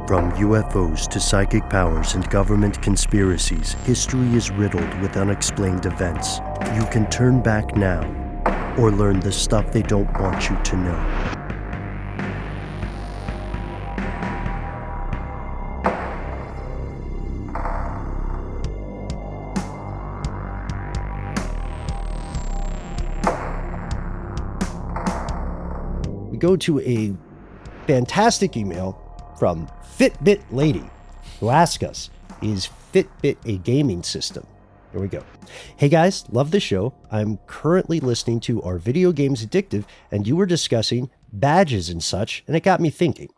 From UFOs to psychic powers and government conspiracies, history is riddled with unexplained events. You can turn back now or learn the stuff they don't want you to know. We go to a fantastic email from Fitbit Lady, who asks us, is Fitbit a gaming system? Here we go. Hey guys, love the show. I'm currently listening to Are Video Games Addictive? And you were discussing badges and such, and it got me thinking.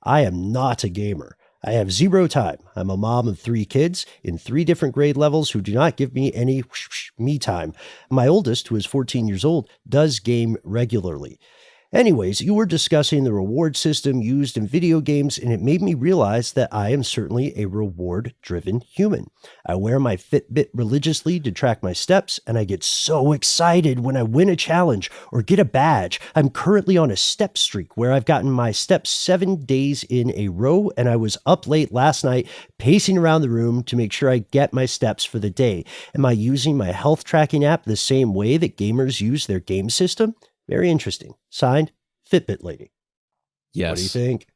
I am not a gamer. I have zero time. I'm a mom of 3 kids in 3 different grade levels who do not give me any me time. My oldest, who is 14 years old, does game regularly. Anyways, you were discussing the reward system used in video games, and it made me realize that I am certainly a reward-driven human. I wear my Fitbit religiously to track my steps, and I get so excited when I win a challenge or get a badge. I'm currently on a step streak where I've gotten my steps 7 days in a row, and I was up late last night pacing around the room to make sure I get my steps for the day. Am I using my health tracking app the same way that gamers use their game system? Very interesting. Signed, Fitbit Lady. Yes. What do you think?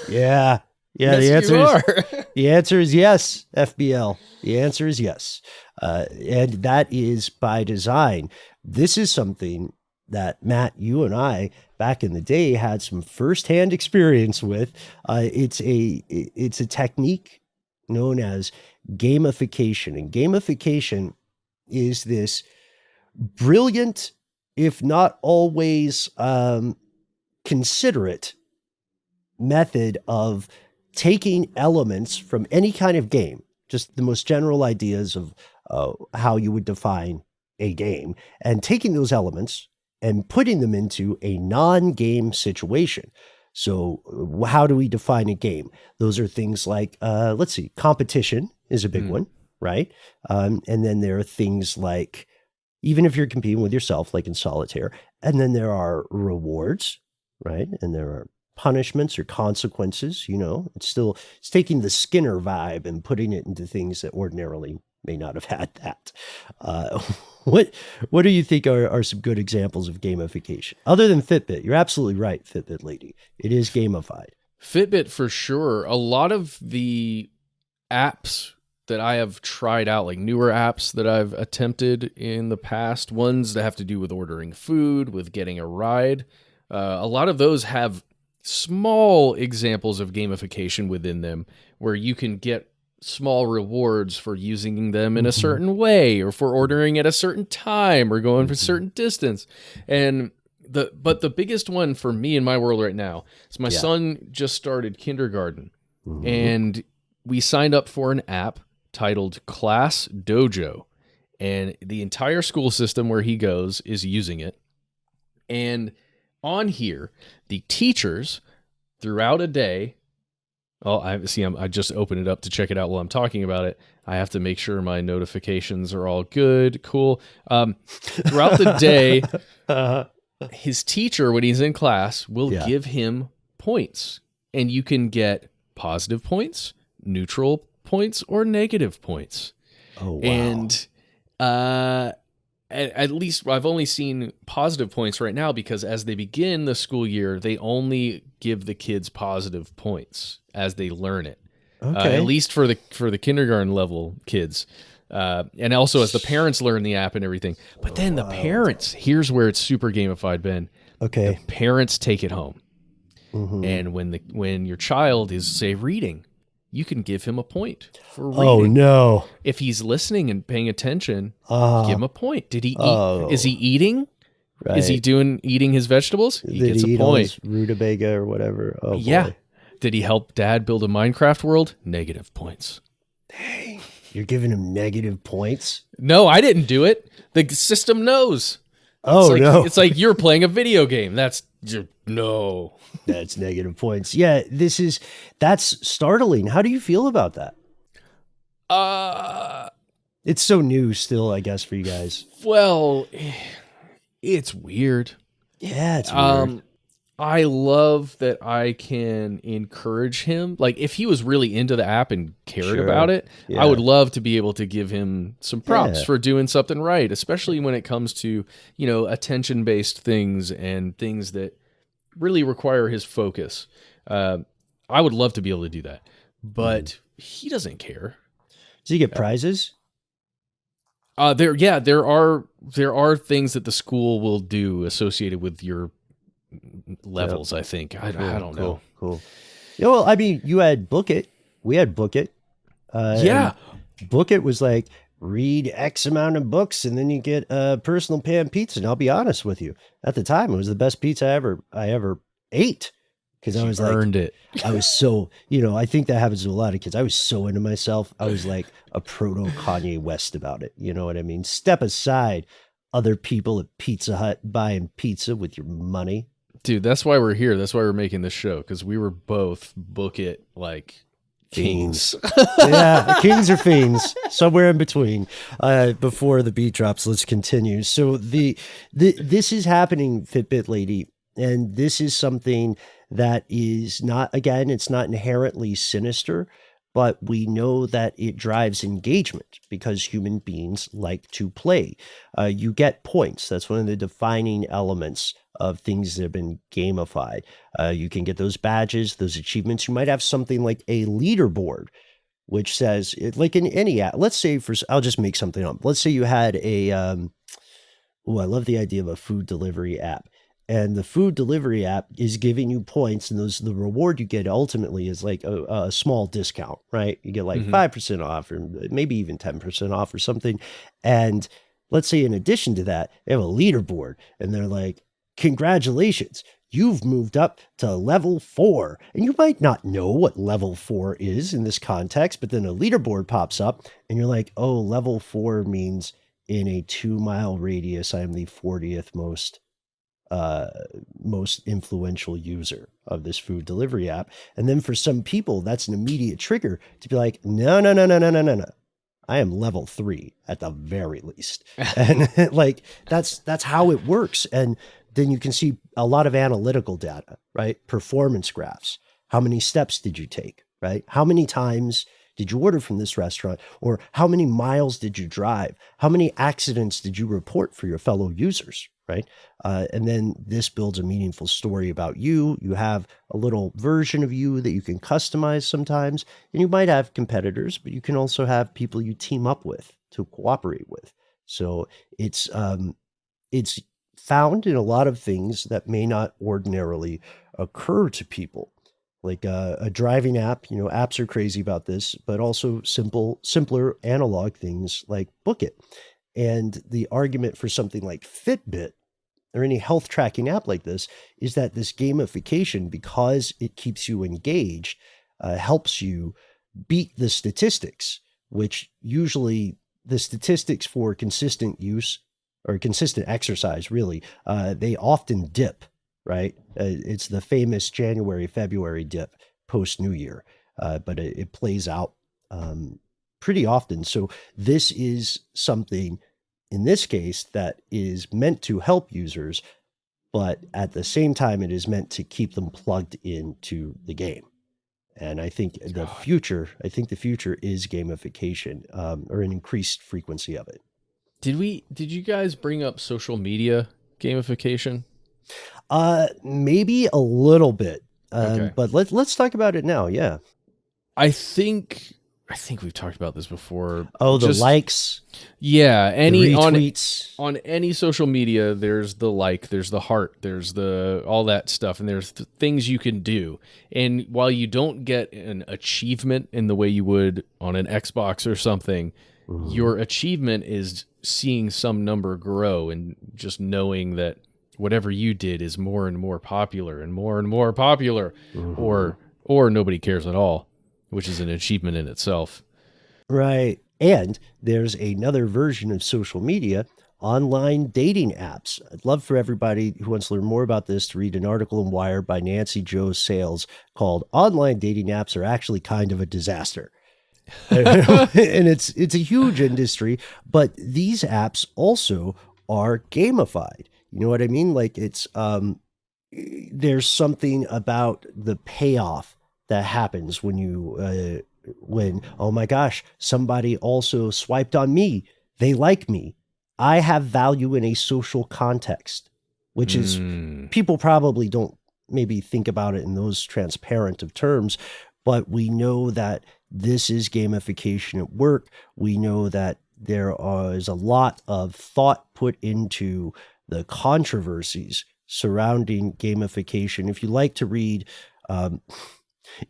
Yeah. Yes, The answer is yes, FBL. The answer is yes. And that is by design. This is something that Matt, you and I, back in the day, had some firsthand experience with. It's a technique known as gamification. And gamification is this brilliant, if not always considerate method of taking elements from any kind of game, just the most general ideas of how you would define a game, and taking those elements and putting them into a non-game situation. So how do we define a game? Those are things like, let's see, competition is a big one, right? And then there are things like, even if you're competing with yourself, like in solitaire, and then there are rewards, right? And there are punishments or consequences, it's taking the Skinner vibe and putting it into things that ordinarily may not have had that. What do you think are some good examples of gamification? Other than Fitbit, you're absolutely right, Fitbit Lady. It is gamified. Fitbit for sure. A lot of the apps that I have tried out, like newer apps that I've attempted in the past, ones that have to do with ordering food, with getting a ride. A lot of those have small examples of gamification within them where you can get small rewards for using them in a certain way, or for ordering at a certain time, or going for a certain distance. But the biggest one for me in my world right now is my son just started kindergarten, and we signed up for an app titled Class Dojo, and the entire school system where he goes is using it. And on here, the teachers throughout a day, I just opened it up to check it out while I'm talking about it. I have to make sure my notifications are all good. Cool. Throughout the day, his teacher, when he's in class, will give him points, and you can get positive points, neutral points, or negative points. Oh, wow. And at least I've only seen positive points right now, because as they begin the school year, they only give the kids positive points as they learn it. Okay. At least for the kindergarten level kids. And also as the parents learn the app and everything. But then the parents, here's where it's super gamified, Ben. Okay. The parents take it home. And when your child is, say, reading, you can give him a point for reading. Oh, no. If he's listening and paying attention, give him a point. Did he eat? Is he eating? Right. Is he eating his vegetables? He gets a point. Rutabaga or whatever. Oh, yeah. boy. Did he help dad build a Minecraft world? Negative points. Dang. You're giving him negative points? No, I didn't do it. The system knows. No. It's like you're playing a video game. No. That's negative points. Yeah, that's startling. How do you feel about that? It's so new still, I guess, for you guys. Well, it's weird. Yeah, it's weird. I love that I can encourage him. Like if he was really into the app and cared about Sure. it, I Yeah. would love to be able to give him some props Yeah. for doing something right, especially when it comes to, attention-based things and things that really require his focus. Uh, I would love to be able to do that, Mhm. but he doesn't care. Does he get prizes? There are things that the school will do associated with your Yep. levels. I think I Cool. don't know. Cool. Cool. Yeah, well, I mean, you had Book It. We had Book It. Yeah, And Book It was like, read X amount of books and then you get a personal pan pizza. And I'll be honest with you, at the time, it was the best pizza I ever ate. Because I he was like, earned it. I was so, I think that happens to a lot of kids. I was so into myself. I was like a proto Kanye West about it. You know what I mean? Step aside, other people at Pizza Hut buying pizza with your money. Dude, that's why we're here. That's why we're making this show, because we were both book it like kings. Yeah, kings or fiends, somewhere in between. Before the beat drops, let's continue. So this is happening, Fitbit lady, and this is something that is not, again, it's not inherently sinister, but we know that it drives engagement because human beings like to play. You get points. That's one of the defining elements of things that have been gamified. You can get those badges, those achievements. You might have something like a leaderboard, which says, like in any app, let's say I'll just make something up. Let's say you had I love the idea of a food delivery app. And the food delivery app is giving you points, and the reward you get ultimately is like a small discount, right? You get like Mhm. 5% off, or maybe even 10% off, or something. And let's say in addition to that, they have a leaderboard, and they're like, "Congratulations, you've moved up to level 4." And you might not know what level 4 is in this context, but then a leaderboard pops up, and you're like, "Oh, level 4 means in a 2-mile radius, I'm the 40th uh, most influential user of this food delivery app." And then for some people, that's an immediate trigger to be like, "No, no, no, no, no, no, no, no. I am level 3 at the very least." And like, that's how it works. And then you can see a lot of analytical data, right? Performance graphs. How many steps did you take, right? How many times did you order from this restaurant? Or how many miles did you drive? How many accidents did you report for your fellow users, right? And then this builds a meaningful story about you. You have a little version of you that you can customize sometimes. And you might have competitors, but you can also have people you team up with to cooperate with. So it's found in a lot of things that may not ordinarily occur to people, like a driving app. Apps are crazy about this, but also simpler analog things like Book It. And the argument for something like Fitbit or any health tracking app like this is that this gamification, because it keeps you engaged, helps you beat the statistics, which usually the statistics for consistent use or consistent exercise, really, they often dip, right? It's the famous January, February dip post New Year, but it plays out pretty often. So this is something in this case that is meant to help users, but at the same time, it is meant to keep them plugged into the game. And God. I think the future is gamification, or an increased frequency of it. Did you guys bring up social media gamification? Maybe a little bit, Okay. but let's talk about it now. Yeah. I think I think we've talked about this before. Oh, the Just likes, yeah, the any retweets. on any social media, there's the like, there's the heart, there's the all that stuff, and there's things you can do. And while you don't get an achievement in the way you would on an Xbox or something, Mhm. your achievement is seeing some number grow and just knowing that whatever you did is more and more popular and more popular, Mhm. or nobody cares at all, which is an achievement in itself. Right. And there's another version of social media, online dating apps. I'd love for everybody who wants to learn more about this to read an article in Wired by Nancy Jo Sales called "Online Dating Apps Are Actually Kind of a Disaster." And it's a huge industry, but these apps also are gamified. You know what I mean? Like, it's there's something about the payoff that happens when you when, oh my gosh, somebody also swiped on me, they like me, I have value in a social context, which is, Mm. people probably don't maybe think about it in those transparent of terms, but we know that this is gamification at work. We know that there is a lot of thought put into the controversies surrounding gamification. Um,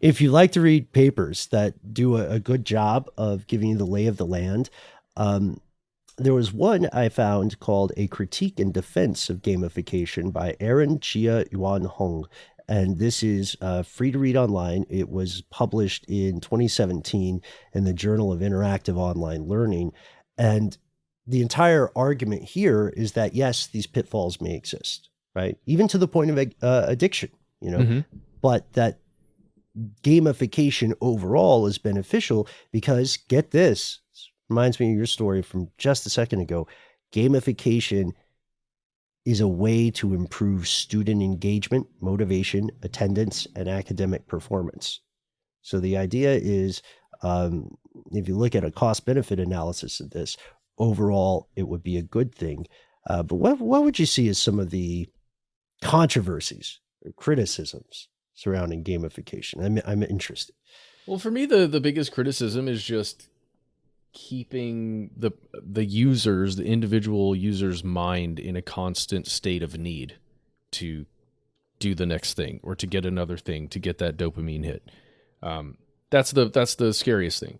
if you like to read papers that do a good job of giving you the lay of the land, um, there was one I found called A Critique and Defense of Gamification by Aaron Chia Yuan Hong. And this is free to read online. It was published in 2017 in the Journal of Interactive Online Learning. And the entire argument here is that, yes, these pitfalls may exist, right? Even to the point of addiction, Mm-hmm. but that gamification overall is beneficial because, get this, reminds me of your story from just a second ago. Gamification is a way to improve student engagement, motivation, attendance, and academic performance. So the idea is, if you look at a cost-benefit analysis of this, overall, it would be a good thing. But what would you see as some of the controversies or criticisms surrounding gamification? I'm interested. Well, for me, the biggest criticism is just keeping the users, the individual user's mind in a constant state of need to do the next thing or to get another thing, to get that dopamine hit. That's the scariest thing.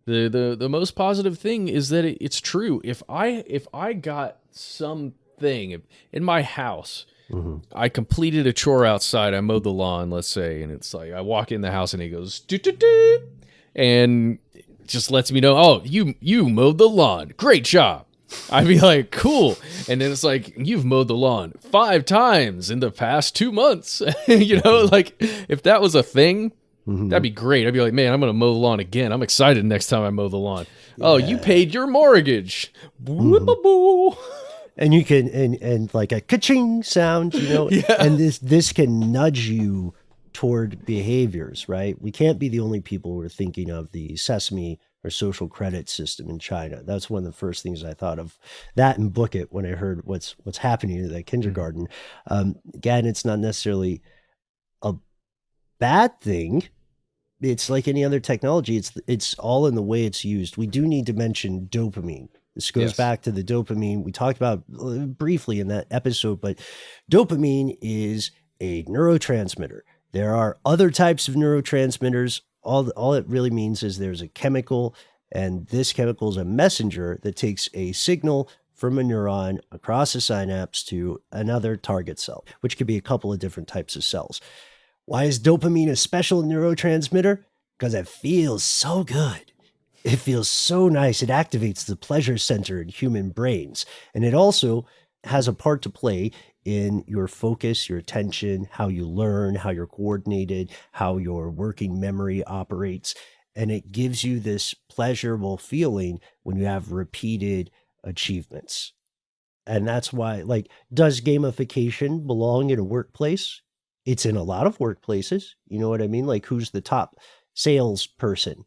The most positive thing is that it's true. If I got something in my house, Mm-hmm. I completed a chore outside, I mowed the lawn, let's say, and it's like I walk in the house and he goes doo, doo, doo, and just lets me know, oh, you mowed the lawn, great job. I'd be like, cool. And then it's like, you've mowed the lawn 5 times in the past 2 months. Like, if that was a thing, Mm-hmm. that'd be great. I'd be like, man, I'm gonna mow the lawn again. I'm excited next time I mow the lawn. Oh, you Yeah. paid your mortgage. Mm-hmm. And you can, and like a ka-ching sound, Yeah. and this can nudge you toward behaviors, right? We can't be the only people who are thinking of the Sesame or social credit system in China. That's one of the first things I thought of, that and Book It, when I heard what's happening at that kindergarten. Again, it's not necessarily a bad thing. It's like any other technology. It's all in the way it's used. We do need to mention dopamine. This goes Yes. back to the dopamine we talked about briefly in that episode, but dopamine is a neurotransmitter. There are other types of neurotransmitters. All it really means is there's a chemical, and this chemical is a messenger that takes a signal from a neuron across a synapse to another target cell, which could be a couple of different types of cells. Why is dopamine a special neurotransmitter? Because it feels so good. It feels so nice. It activates the pleasure center in human brains. And it also has a part to play in your focus, your attention, how you learn, how you're coordinated, how your working memory operates. And it gives you this pleasurable feeling when you have repeated achievements. And that's why, like, does gamification belong in a workplace? It's in a lot of workplaces. You know what I mean? Like, who's the top salesperson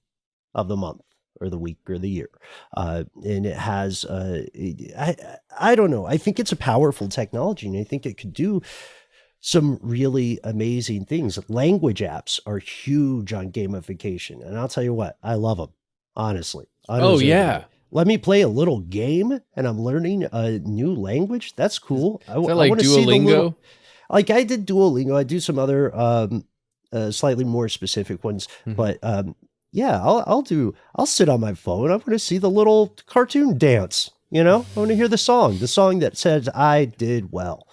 of the month or the week or the year? And it has, I don't know. I think it's a powerful technology, and I think it could do some really amazing things. Language apps are huge on gamification. And I'll tell you what, I love them, honestly. Oh, yeah. Let me play a little game and I'm learning a new language. That's cool. I Is that like want to see the little, Duolingo? like I did Duolingo. I do some other slightly more specific ones, Mhm. but yeah, I'll sit on my phone. I want to see the little cartoon dance. I want to hear the song that says I did well.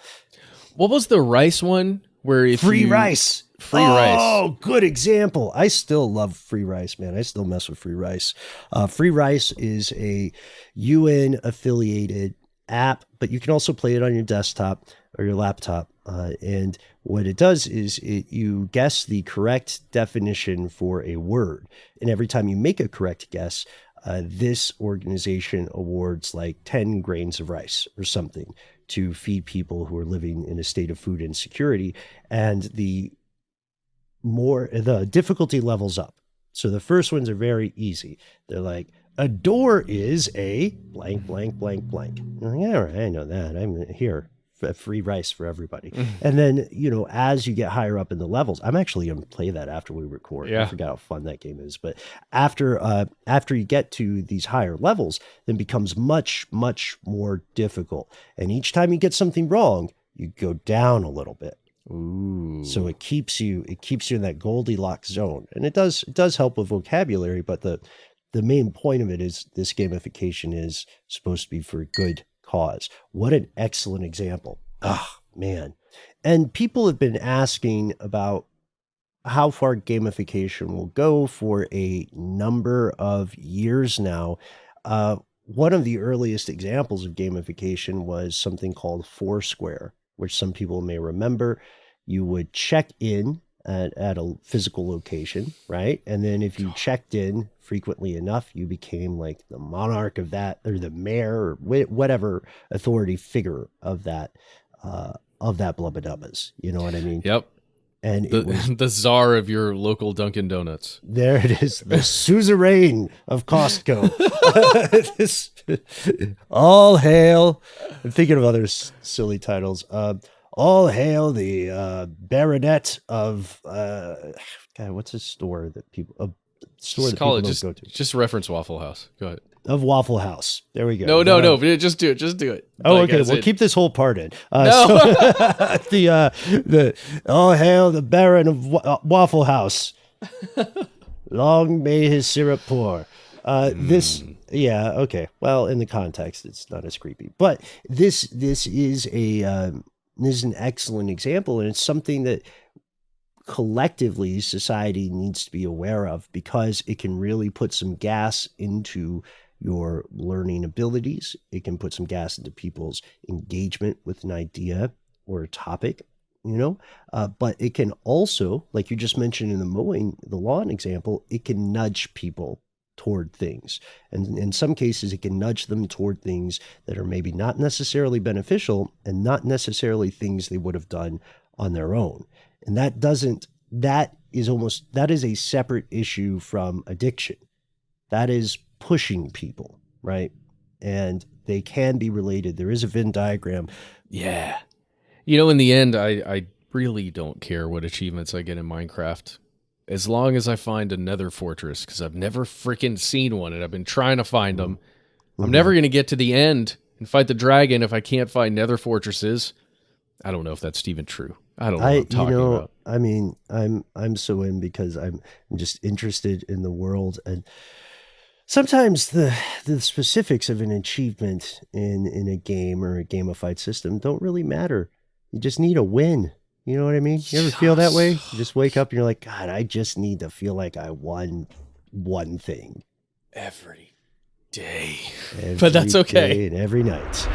What was the rice one where if Free you rice. free rice? Oh, good example. I still love free rice, man. I still mess with free rice. Free rice is a UN affiliated app, but you can also play it on your desktop or your laptop. And what it does is you guess the correct definition for a word. And every time you make a correct guess, this organization awards like 10 grains of rice or something to feed people who are living in a state of food insecurity. And the difficulty levels up. So the first ones are very easy. They're like, a door is a blank, blank, blank, blank. Like, all right, I know that. I'm here. Free rice for everybody. And then, as you get higher up in the levels, I'm actually going to play that after we record. Yeah. I forgot how fun that game is. But after you get to these higher levels, then it becomes much, much more difficult. And each time you get something wrong, you go down a little bit. Ooh. So it keeps you in that Goldilocks zone. And it does help with vocabulary, but the main point of it is this gamification is supposed to be for a good cause. What an excellent example. Oh, man. And people have been asking about how far gamification will go for a number of years now. One of the earliest examples of gamification was something called Foursquare, which some people may remember. You would check in at a physical location, right? And then if you checked in frequently enough, you became like the monarch of that, or the mayor, or whatever authority figure of that Blubba Dubbas. You know what I mean? Yep. And it was the czar of your local Dunkin' Donuts. There it is, the suzerain of Costco. All hail. I'm thinking of other silly titles. All hail the baronet of God. What's a store that people don't go to? Just reference Waffle House. Go ahead. Of Waffle House. There we go. No. Just do it. Just do it. Oh, okay. We'll keep this whole part in. No. The all hail the Baron of Waffle House. Long may his syrup pour. Yeah, okay. Well, in the context, it's not as creepy, but this is an excellent example, and it's something that collectively society needs to be aware of, because it can really put some gas into your learning abilities. It can put some gas into people's engagement with an idea or a topic, but it can also, like you just mentioned in the lawn example, it can nudge people toward things. And in some cases, it can nudge them toward things that are maybe not necessarily beneficial and not necessarily things they would have done on their own. And that is a separate issue from addiction. That is pushing people, right? And they can be related. There is a Venn diagram. Yeah. In the end, I really don't care what achievements I get in Minecraft, as long as I find a nether fortress, because I've never freaking seen one, and I've been trying to find them. I'm never going to get to the end and fight the dragon if I can't find nether fortresses. I don't know if that's even true. I don't know what I'm talking about. I mean, I'm so in because I'm just interested in the world, and sometimes the specifics of an achievement in a game or a gamified system don't really matter. You just need a win. You know what I mean? You ever feel that way? You just wake up and you're like, God, I just need to feel like I won one thing. Every day. But that's okay. Day and every night.